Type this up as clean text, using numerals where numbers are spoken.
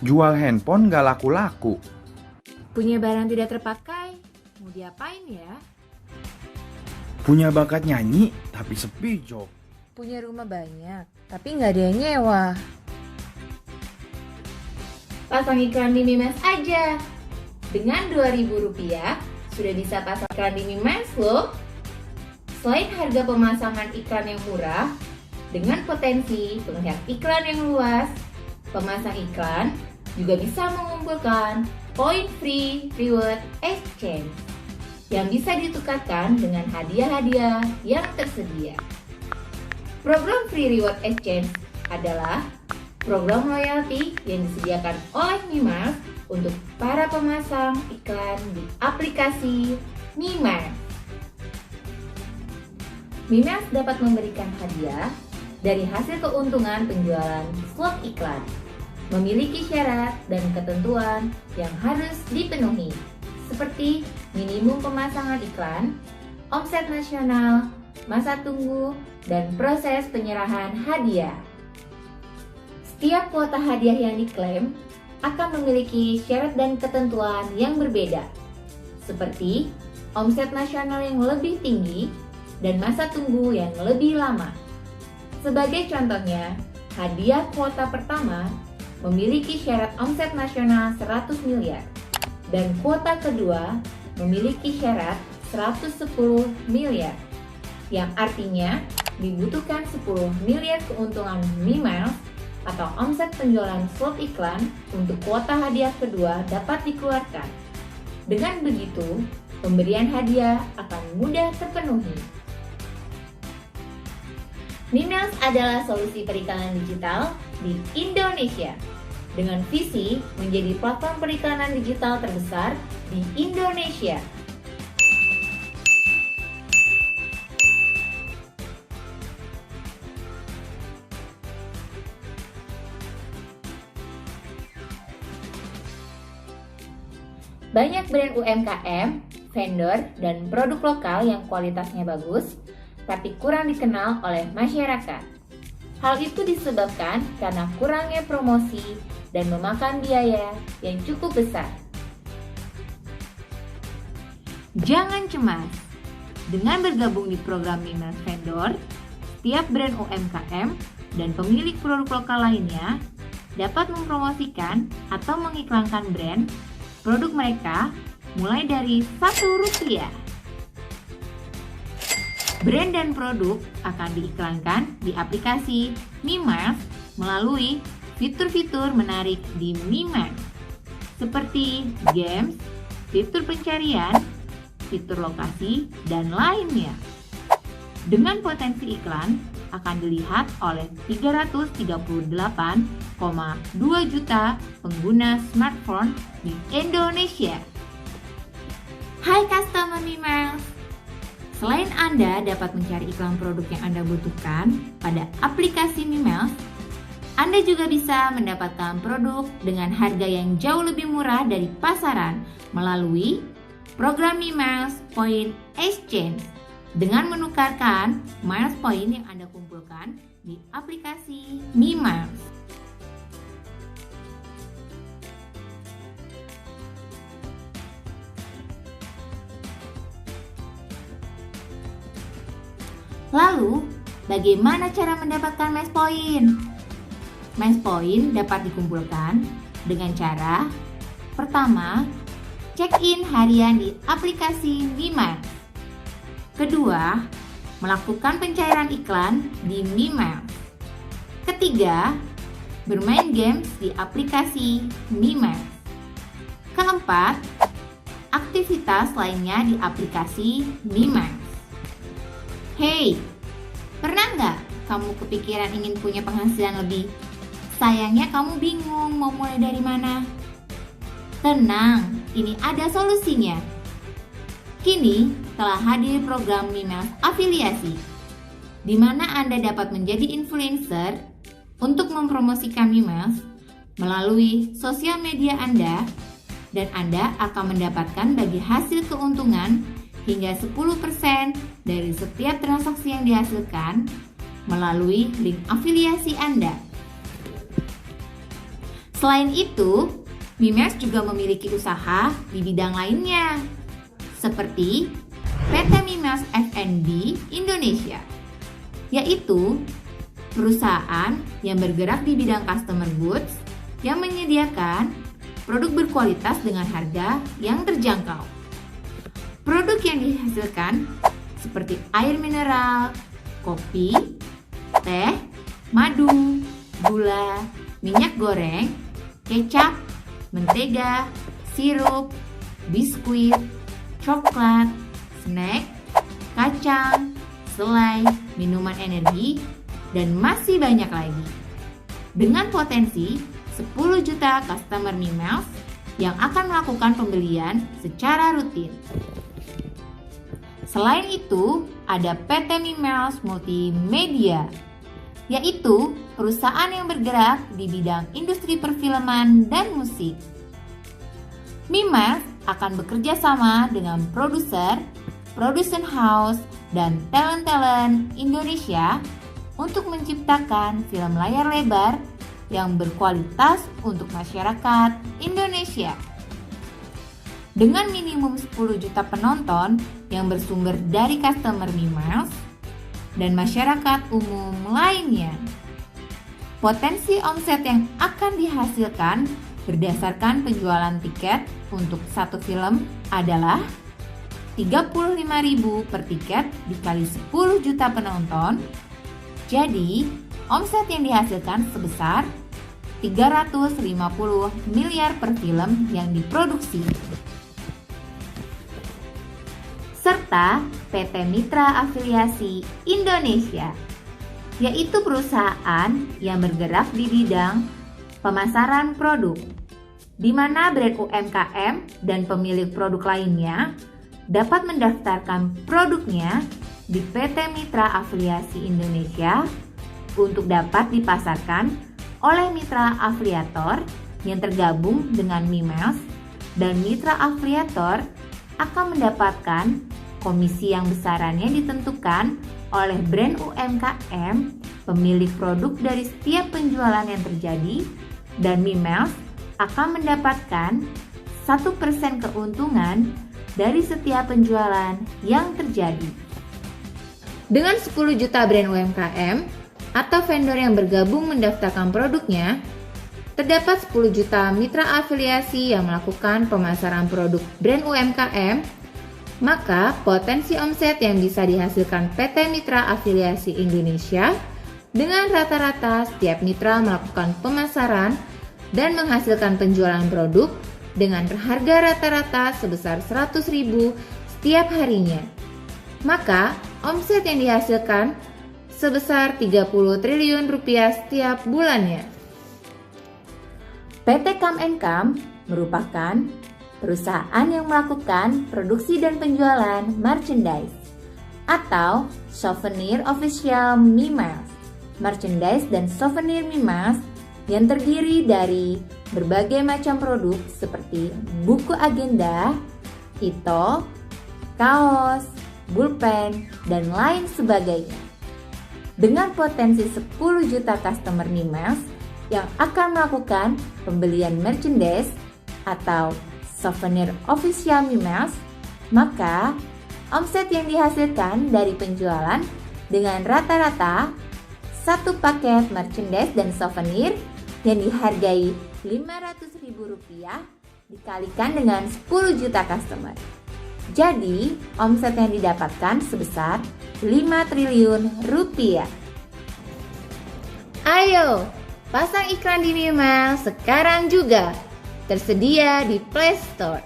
Jual handphone gak laku-laku. Punya barang tidak terpakai, mau diapain ya? Punya bakat nyanyi, tapi sepi job. Punya rumah banyak, tapi nggak ada yang nyewa. Pasang iklan di Mimiles aja. Dengan Rp2.000 sudah bisa pasang iklan di Mimiles loh. Selain harga pemasangan iklan yang murah, dengan potensi penglihat iklan yang luas, pemasang iklan juga bisa mengumpulkan poin free reward exchange yang bisa ditukarkan dengan hadiah-hadiah yang tersedia. Program free reward exchange adalah program loyalty yang disediakan oleh Mimiles untuk para pemasang iklan di aplikasi Mimiles. Mimiles dapat memberikan hadiah dari hasil keuntungan penjualan slot iklan. Memiliki syarat dan ketentuan yang harus dipenuhi, seperti minimum pemasangan iklan, omset nasional, masa tunggu, dan proses penyerahan hadiah. Setiap kuota hadiah yang diklaim akan memiliki syarat dan ketentuan yang berbeda, seperti omset nasional yang lebih tinggi dan masa tunggu yang lebih lama. Sebagai contohnya, hadiah kuota pertama memiliki syarat omset nasional 100 miliar dan kuota kedua memiliki syarat 110 miliar, yang artinya dibutuhkan 10 miliar keuntungan Mimiles atau omset penjualan slot iklan untuk kuota hadiah kedua dapat dikeluarkan. Dengan begitu, pemberian hadiah akan mudah terpenuhi. Mimiles adalah solusi periklanan digital di Indonesia dengan visi menjadi platform periklanan digital terbesar di Indonesia. Banyak brand UMKM, vendor, dan produk lokal yang kualitasnya bagus, tapi kurang dikenal oleh masyarakat. Hal itu disebabkan karena kurangnya promosi dan memakan biaya yang cukup besar. Jangan cemas, dengan bergabung di program Mimiles Vendor, setiap brand UMKM dan pemilik produk lokal lainnya dapat mempromosikan atau mengiklankan brand produk mereka mulai dari Rp1. Brand dan produk akan diiklankan di aplikasi Mimiles melalui fitur-fitur menarik di Mimiles, seperti games, fitur pencarian, fitur lokasi, dan lainnya. Dengan potensi iklan akan dilihat oleh 338,2 juta pengguna smartphone di Indonesia. Hai customer Mimiles, selain Anda dapat mencari iklan produk yang Anda butuhkan pada aplikasi Mimiles, Anda juga bisa mendapatkan produk dengan harga yang jauh lebih murah dari pasaran melalui program Mimiles Point Exchange dengan menukarkan miles point yang Anda kumpulkan di aplikasi Mimiles. Lalu, bagaimana cara mendapatkan miles point? Miles point dapat dikumpulkan dengan cara pertama, check-in harian di aplikasi Mimiles. Kedua, melakukan pencairan iklan di Mimiles. Ketiga, bermain games di aplikasi Mimiles. Keempat, aktivitas lainnya di aplikasi Mimiles. Hey, pernah nggak kamu kepikiran ingin punya penghasilan lebih? Sayangnya kamu bingung mau mulai dari mana. Tenang, ini ada solusinya. Kini telah hadir program Mimiles Afiliasi, di mana Anda dapat menjadi influencer untuk mempromosikan Mimiles melalui sosial media Anda, dan Anda akan mendapatkan bagi hasil keuntungan hingga 10% dari setiap transaksi yang dihasilkan melalui link afiliasi Anda. Selain itu, Mimiles juga memiliki usaha di bidang lainnya, seperti PT Mimiles F&B Indonesia, yaitu perusahaan yang bergerak di bidang customer goods yang menyediakan produk berkualitas dengan harga yang terjangkau. Produk yang dihasilkan seperti air mineral, kopi, teh, madu, gula, minyak goreng, kecap, mentega, sirup, biskuit, coklat, snack, kacang, selai, minuman energi, dan masih banyak lagi. Dengan potensi 10 juta customer Mimiles yang akan melakukan pembelian secara rutin. Selain itu, ada PT Mimiles Multimedia, yaitu perusahaan yang bergerak di bidang industri perfilman dan musik. Mimiles akan bekerja sama dengan produser, production house, dan talent-talent Indonesia untuk menciptakan film layar lebar yang berkualitas untuk masyarakat Indonesia. Dengan minimum 10 juta penonton yang bersumber dari customer Mimiles dan masyarakat umum lainnya. Potensi omset yang akan dihasilkan berdasarkan penjualan tiket untuk satu film adalah 35.000 per tiket dikali 10 juta penonton. Jadi, omset yang dihasilkan sebesar 350 miliar per film yang diproduksi. Serta PT Mitra Afiliasi Indonesia, yaitu perusahaan yang bergerak di bidang pemasaran produk, di mana brand UMKM dan pemilik produk lainnya dapat mendaftarkan produknya di PT Mitra Afiliasi Indonesia untuk dapat dipasarkan oleh mitra afiliator yang tergabung dengan Mimiles, dan mitra afiliator akan mendapatkan komisi yang besarannya ditentukan oleh brand UMKM pemilik produk dari setiap penjualan yang terjadi, dan Mimiles akan mendapatkan 1% keuntungan dari setiap penjualan yang terjadi. Dengan 10 juta brand UMKM atau vendor yang bergabung mendaftarkan produknya, terdapat 10 juta mitra afiliasi yang melakukan pemasaran produk brand UMKM, maka potensi omset yang bisa dihasilkan PT Mitra Afiliasi Indonesia dengan rata-rata setiap mitra melakukan pemasaran dan menghasilkan penjualan produk dengan harga rata-rata sebesar 100.000 setiap harinya. Maka omset yang dihasilkan sebesar 30 triliun rupiah setiap bulannya. PT Come & Come merupakan perusahaan yang melakukan produksi dan penjualan merchandise atau souvenir official Mimiles. Merchandise dan souvenir Mimiles yang terdiri dari berbagai macam produk seperti buku agenda, ito, kaos, pulpen, dan lain sebagainya. Dengan potensi 10 juta customer Mimiles yang akan melakukan pembelian merchandise atau souvenir official Mimiles, maka omset yang dihasilkan dari penjualan dengan rata-rata satu paket merchandise dan souvenir yang dihargai Rp500.000 dikalikan dengan 10 juta customer. Jadi, omset yang didapatkan sebesar 5 triliun rupiah. Ayo, pasang iklan di Mimiles sekarang juga. Tersedia di Play Store.